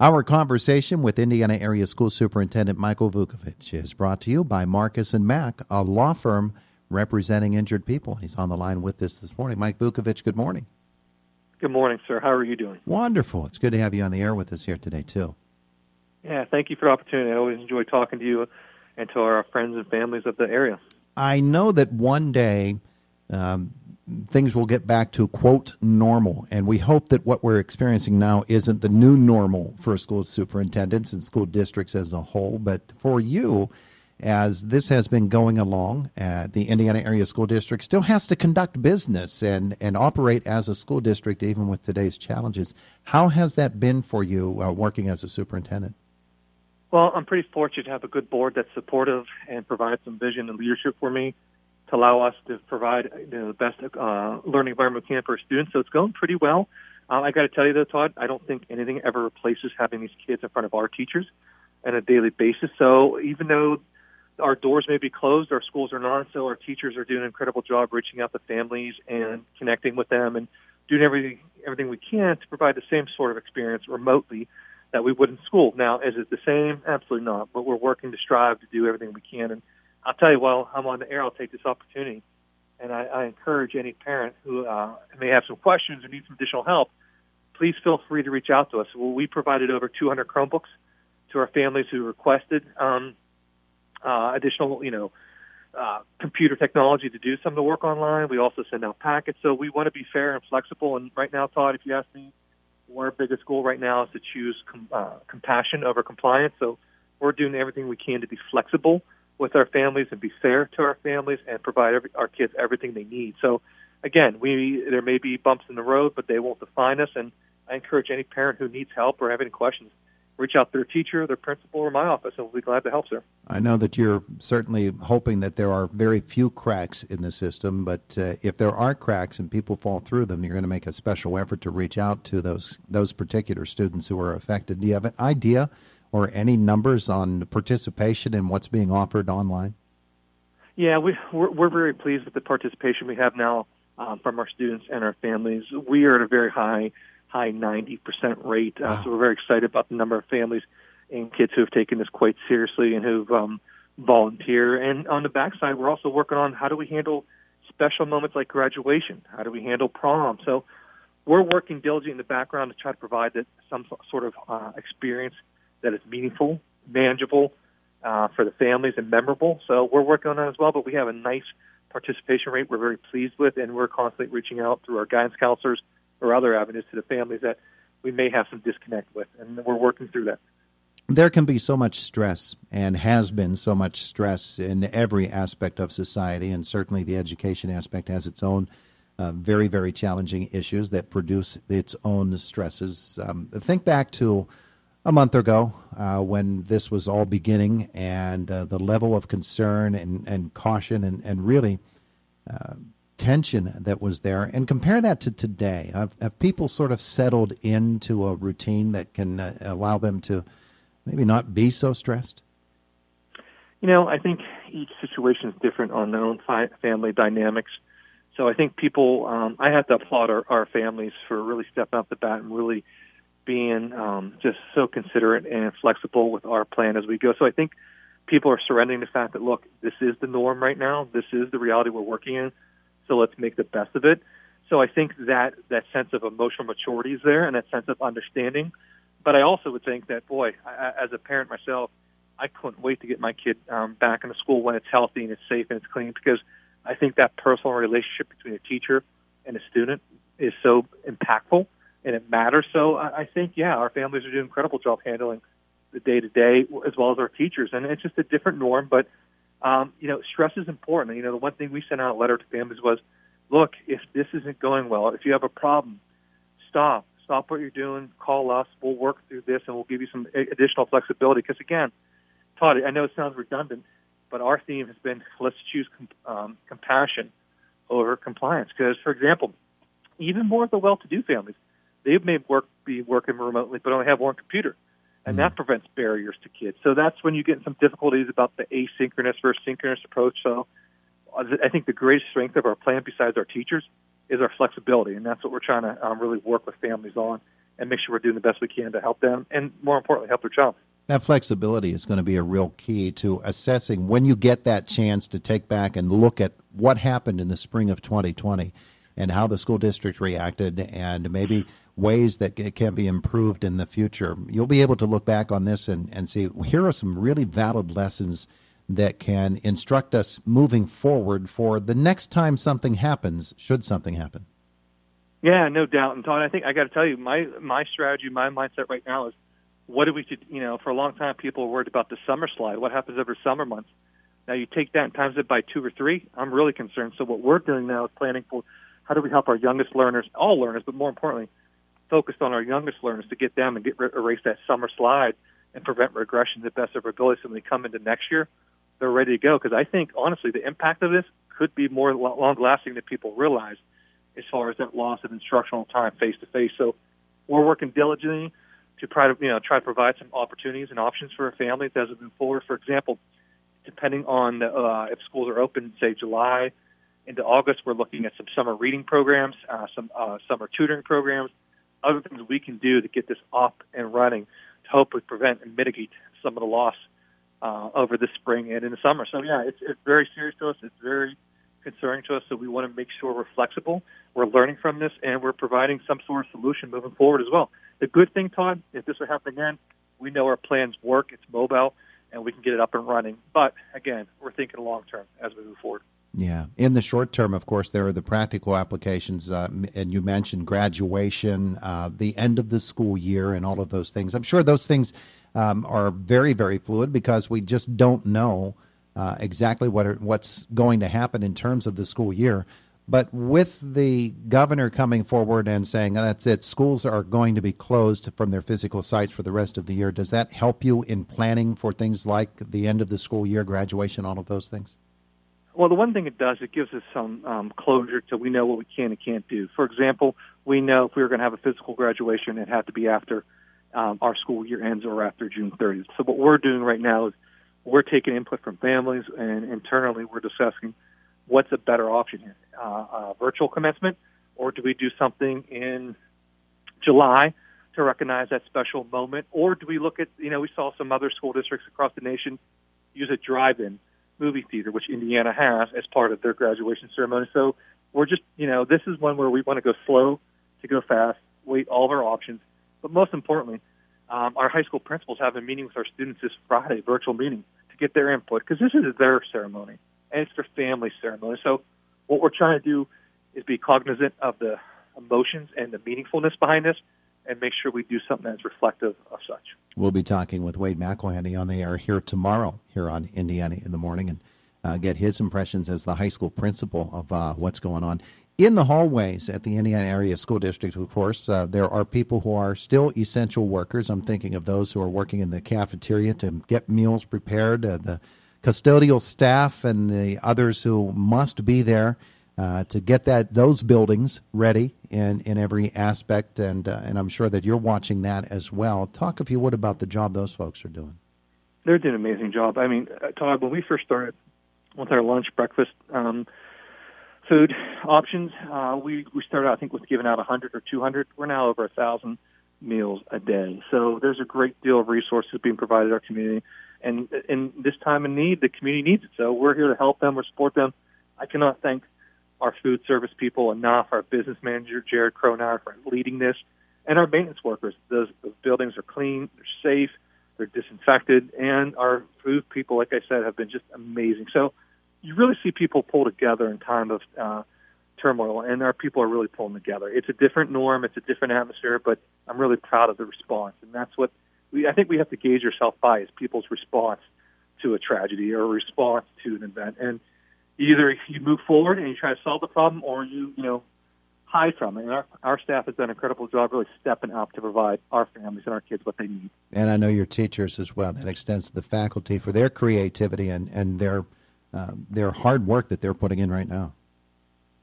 Our conversation with Indiana Area School Superintendent Michael Vuckovich is brought to you by Marcus & Mack, a law firm representing injured people. He's on the line with us this morning. Mike Vuckovich, good morning. Good morning, sir. How are you doing? Wonderful. It's good to have you on the air with us here today, too. Yeah, thank you for the opportunity. I always enjoy talking to you and to our friends and families of the area. I know that one day things will get back to, quote, normal, and we hope that what we're experiencing now isn't the new normal for school superintendents and school districts as a whole, but for you, as this has been going along, the Indiana Area School District still has to conduct business and operate as a school district even with today's challenges. How has that been for you working as a superintendent? Well, I'm pretty fortunate to have a good board that's supportive and provides some vision and leadership for me to allow us to provide the best learning environment we can for our students. So it's going pretty well. I got to tell you, though, Todd, I don't think anything ever replaces having these kids in front of our teachers on a daily basis. So even though our doors may be closed, our schools are not, so our teachers are doing an incredible job reaching out to families and connecting with them and doing everything we can to provide the same sort of experience remotely that we would in school. Now, is it the same? Absolutely not. But we're working to strive to do everything we can. And I'll tell you, while I'm on the air, I'll take this opportunity, and I encourage any parent who may have some questions or need some additional help, please feel free to reach out to us. Well, we provided over 200 Chromebooks to our families who requested additional, computer technology to do some of the work online. We also send out packets. So we want to be fair and flexible. And right now, Todd, if you ask me, our biggest goal right now is to choose compassion over compliance. So we're doing everything we can to be flexible with our families and be fair to our families and provide our kids everything they need. So, again, there may be bumps in the road, but they won't define us. And I encourage any parent who needs help or have any questions, reach out to their teacher, their principal, or my office, and we'll be glad to help, sir. I know that you're certainly hoping that there are very few cracks in the system, but if there are cracks and people fall through them, you're going to make a special effort to reach out to those particular students who are affected. Do you have an idea or any numbers on participation in what's being offered online? Yeah, we're very pleased with the participation we have now from our students and our families. We are at a very high 90% rate, Wow. So we're very excited about the number of families and kids who have taken this quite seriously and who've volunteered. And on the backside, we're also working on how do we handle special moments like graduation? How do we handle prom? So we're working diligently in the background to try to provide some sort of experience that is meaningful, manageable for the families and memorable. So we're working on that as well, but we have a nice participation rate we're very pleased with, and we're constantly reaching out through our guidance counselors or other avenues to the families that we may have some disconnect with, and we're working through that. There can be so much stress and has been so much stress in every aspect of society, and certainly the education aspect has its own very, very challenging issues that produce its own stresses. Think back to a month ago when this was all beginning and the level of concern and caution and really tension that was there, and compare that to today. Have people sort of settled into a routine that can allow them to maybe not be so stressed? I think each situation is different on their own family dynamics. So I think people, I have to applaud our families for really stepping up the bat and really being just so considerate and flexible with our plan as we go. So I think people are surrendering the fact that, look, this is the norm right now. This is the reality we're working in. So let's make the best of it. So I think that sense of emotional maturity is there and that sense of understanding. But I also would think that, boy, as a parent myself, I couldn't wait to get my kid back into school when it's healthy and it's safe and it's clean, because I think that personal relationship between a teacher and a student is so impactful and it matters. So I think, our families are doing an incredible job handling the day-to-day as well as our teachers. And it's just a different norm, but stress is important. The one thing we sent out a letter to families was, look, if this isn't going well, if you have a problem, stop what you're doing, call us, we'll work through this, and we'll give you some additional flexibility. Because again, Todd, I know it sounds redundant, but our theme has been, let's choose compassion over compliance. Because, for example, even more of the well-to-do families, they may be working remotely, but only have one computer. And that prevents barriers to kids. So that's when you get in some difficulties about the asynchronous versus synchronous approach. So I think the greatest strength of our plan, besides our teachers, is our flexibility, and that's what we're trying to really work with families on. and make sure we're doing the best we can to help them and, more importantly, help their child. That flexibility is going to be a real key to assessing when you get that chance to take back and look at what happened in the spring of 2020 and how the school district reacted and maybe ways that it can be improved in the future. You'll be able to look back on this and see, here are some really valid lessons that can instruct us moving forward for the next time something happens, should something happen. Yeah, no doubt. And Todd, I think I got to tell you, my strategy, my mindset right now is, what do we do? For a long time, people were worried about the summer slide. What happens over summer months? Now you take that and times it by 2 or 3. I'm really concerned. So what we're doing now is planning for how do we help our youngest learners, all learners, but more importantly, focused on our youngest learners to get them and erase that summer slide and prevent regression to the best of our ability. So when they come into next year, they're ready to go. Because I think, honestly, the impact of this could be more long-lasting than people realize as far as that loss of instructional time face-to-face. So we're working diligently to try to provide some opportunities and options for families as we move forward. For example, depending on if schools are open, say July into August, we're looking at some summer reading programs, some summer tutoring programs, other things we can do to get this up and running to hopefully prevent and mitigate some of the loss over the spring and in the summer. So yeah, it's very serious to us. It's very concerning to us. So we want to make sure we're flexible. We're learning from this, and we're providing some sort of solution moving forward as well. The good thing, Todd, if this would happen again, we know our plans work. It's mobile, and we can get it up and running. But again, we're thinking long term as we move forward. Yeah. In the short term, of course, there are the practical applications, and you mentioned graduation, the end of the school year, and all of those things. I'm sure those things are very, very fluid because we just don't know exactly what's going to happen in terms of the school year. But with the governor coming forward and saying, that's it, schools are going to be closed from their physical sites for the rest of the year, does that help you in planning for things like the end of the school year, graduation, all of those things? Well, the one thing it does, it gives us some closure to we know what we can and can't do. For example, we know if we were going to have a physical graduation, it had to be after our school year ends or after June 30th. So what we're doing right now is we're taking input from families, and internally we're discussing what's a better option here, virtual commencement, or do we do something in July to recognize that special moment, or do we look at, we saw some other school districts across the nation use a drive-in movie theater, which Indiana has as part of their graduation ceremony. So we're just, this is one where we want to go slow to go fast, weigh all of our options, but most importantly, our high school principals have a meeting with our students this Friday, virtual meeting, to get their input, because this is their ceremony, and it's their family ceremony. So what we're trying to do is be cognizant of the emotions and the meaningfulness behind this and make sure we do something that's reflective of such. We'll be talking with Wade McElhaney on the air here tomorrow, here on Indiana in the Morning, and get his impressions as the high school principal of what's going on. In the hallways at the Indiana Area School District, of course, there are people who are still essential workers. I'm thinking of those who are working in the cafeteria to get meals prepared, the custodial staff, and the others who must be there to get those buildings ready in every aspect. And I'm sure that you're watching that as well. Talk, if you would, about the job those folks are doing. They're doing an amazing job. I mean, Todd, when we first started with our lunch, breakfast, food options, we started out, I think, with giving out 100 or 200. We're now over 1,000 meals a day. So there's a great deal of resources being provided to our community. And in this time of need, the community needs it. So we're here to help them or support them. I cannot thank our food service people enough, our business manager, Jared Cronauer, for leading this, and our maintenance workers. Those buildings are clean, they're safe, they're disinfected, and our food people, like I said, have been just amazing. So you really see people pull together in time of turmoil, and our people are really pulling together. It's a different norm, it's a different atmosphere, but I'm really proud of the response, and that's what I think we have to gauge ourselves by, is people's response to a tragedy or a response to an event. And either you move forward and you try to solve the problem, or you hide from it. And our staff has done an incredible job really stepping up to provide our families and our kids what they need. And I know your teachers as well. That extends to the faculty for their creativity and their hard work that they're putting in right now.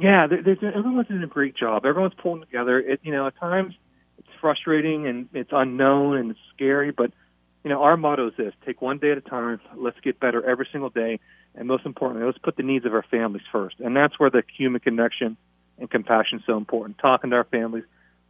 Yeah, everyone's doing a great job. Everyone's pulling together. At times it's frustrating and it's unknown and it's scary, but our motto is this: take one day at a time. Let's get better every single day, and most importantly, let's put the needs of our families first. And that's where the human connection and compassion is so important. Talking to our families,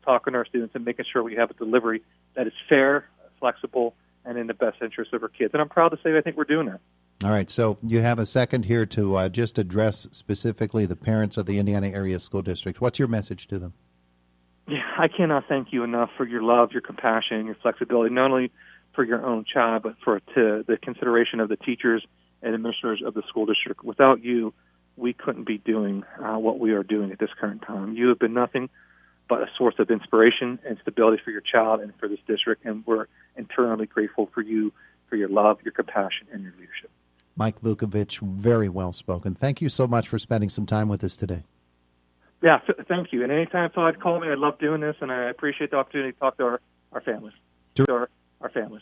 talking to our students and making sure we have a delivery that is fair, flexible, and in the best interest of our kids. And I'm proud to say I think we're doing that. All right, so you have a second here to just address specifically the parents of the Indiana Area School District. What's your message to them? Yeah, I cannot thank you enough for your love, your compassion, your flexibility, not only for your own child, but to the consideration of the teachers and administrators of the school district. Without you, we couldn't be doing what we are doing at this current time. You have been nothing but a source of inspiration and stability for your child and for this district, and we're eternally grateful for you, for your love, your compassion, and your leadership. Mike Vuckovich, very well spoken. Thank you so much for spending some time with us today. Yeah, thank you. And anytime Todd call me, I love doing this, and I appreciate the opportunity to talk to our families. Sure. Our families.